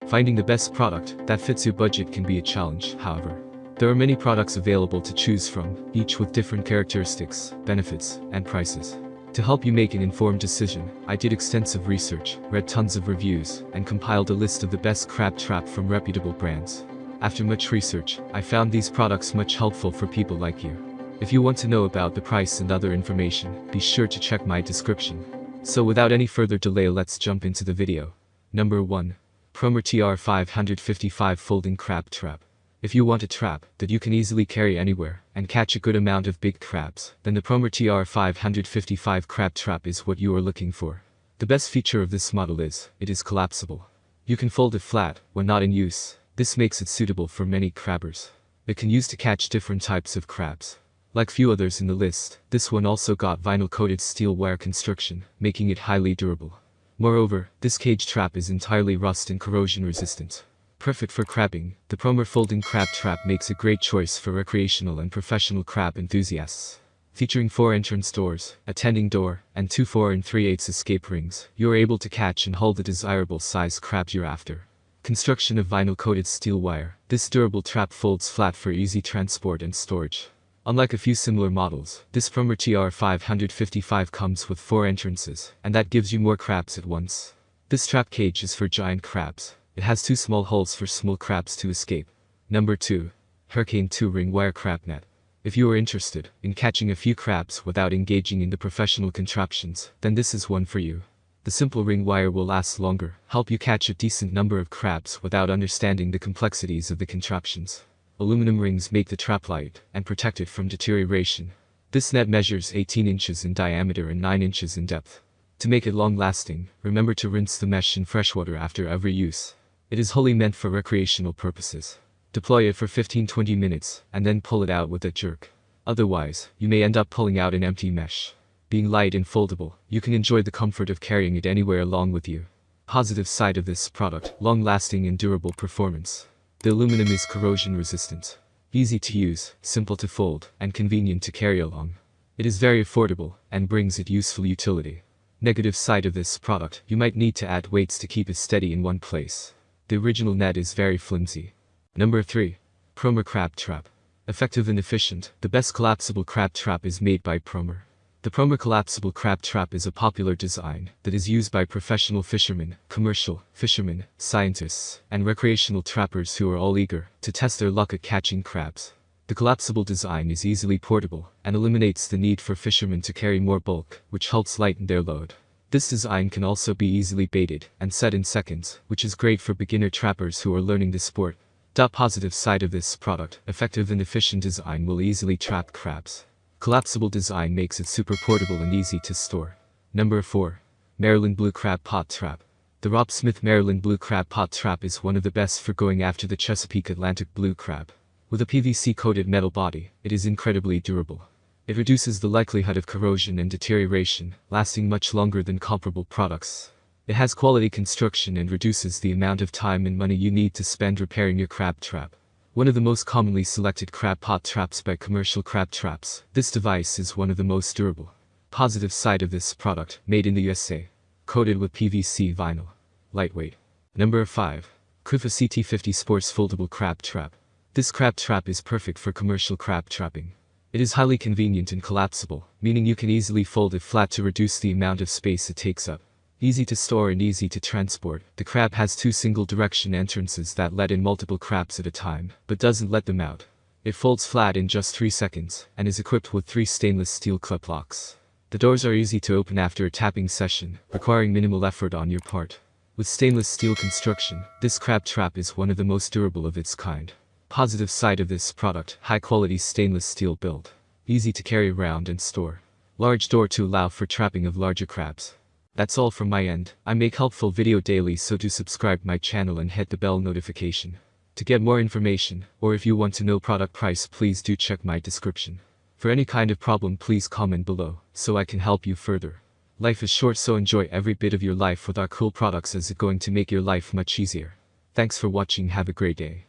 Finding the best product that fits your budget can be a challenge, however. There are many products available to choose from, each with different characteristics, benefits, and prices. To help you make an informed decision, I did extensive research, read tons of reviews, and compiled a list of the best crab trap from reputable brands. After much research, I found these products much helpful for people like you. If you want to know about the price and other information, be sure to check my description. So without any further delay, let's jump into the video. Number 1. Promar TR555 Folding Crab Trap. If you want a trap that you can easily carry anywhere and catch a good amount of big crabs, then the Promar TR555 Crab Trap is what you are looking for. The best feature of this model is, it is collapsible. You can fold it flat when not in use. This makes it suitable for many crabbers. It can use to catch different types of crabs. Like few others in the list, this one also got vinyl-coated steel wire construction, making it highly durable. Moreover, this cage trap is entirely rust and corrosion resistant. Perfect for crabbing, the Promar Folding Crab Trap makes a great choice for recreational and professional crab enthusiasts. Featuring 4 entrance doors, a tending door, and 2 4 3/8 escape rings, you are able to catch and hold the desirable size crabs you're after. Construction of vinyl-coated steel wire, this durable trap folds flat for easy transport and storage. Unlike a few similar models, this Promar TR555 comes with 4 entrances, and that gives you more crabs at once. This trap cage is for giant crabs. It has 2 small holes for small crabs to escape. Number 2. Hurricane 2 Ring Wire Crab Net. If you are interested in catching a few crabs without engaging in the professional contraptions, then this is one for you. The simple ring wire will last longer, help you catch a decent number of crabs without understanding the complexities of the contraptions. Aluminum rings make the trap light and protect it from deterioration. This net measures 18 inches in diameter and 9 inches in depth. To make it long-lasting, remember to rinse the mesh in fresh water after every use. It is wholly meant for recreational purposes. Deploy it for 15-20 minutes, and then pull it out with a jerk. Otherwise, you may end up pulling out an empty mesh. Being light and foldable, you can enjoy the comfort of carrying it anywhere along with you. Positive side of this product, long-lasting and durable performance. The aluminum is corrosion resistant. Easy to use, simple to fold, and convenient to carry along. It is very affordable, and brings it useful utility. Negative side of this product, you might need to add weights to keep it steady in one place. The original net is very flimsy. Number 3. Promar Crab Trap. Effective and efficient, the best collapsible crab trap is made by Promar. The Promar Collapsible Crab Trap is a popular design that is used by professional fishermen, commercial fishermen, scientists, and recreational trappers who are all eager to test their luck at catching crabs. The collapsible design is easily portable and eliminates the need for fishermen to carry more bulk, which helps lighten their load. This design can also be easily baited and set in seconds, which is great for beginner trappers who are learning the sport. Positive side of this product, effective and efficient design will easily trap crabs. Collapsible design makes it super portable and easy to store. Number 4. Maryland Blue Crab Pot Trap. The Rob Smith Maryland Blue Crab Pot Trap is one of the best for going after the Chesapeake Atlantic blue crab. With a PVC-coated metal body, it is incredibly durable. It reduces the likelihood of corrosion and deterioration, lasting much longer than comparable products. It has quality construction and reduces the amount of time and money you need to spend repairing your crab trap. One of the most commonly selected crab pot traps by commercial crab traps, this device is one of the most durable. Positive side of this product, made in the USA. Coated with PVC vinyl. Lightweight. Number 5. KUFA CT50 Sports Foldable Crab Trap. This crab trap is perfect for commercial crab trapping. It is highly convenient and collapsible, meaning you can easily fold it flat to reduce the amount of space it takes up. Easy to store and easy to transport, the crab has 2 single-direction entrances that let in multiple crabs at a time, but doesn't let them out. It folds flat in just 3 seconds, and is equipped with 3 stainless steel clip locks. The doors are easy to open after a tapping session, requiring minimal effort on your part. With stainless steel construction, this crab trap is one of the most durable of its kind. Positive side of this product, high-quality stainless steel build. Easy to carry around and store. Large door to allow for trapping of larger crabs. That's all from my end. I make helpful video daily, so do subscribe my channel and hit the bell notification. To get more information, or if you want to know product price, please do check my description. For any kind of problem, please comment below, so I can help you further. Life is short, so enjoy every bit of your life with our cool products, as it's going to make your life much easier. Thanks for watching, have a great day.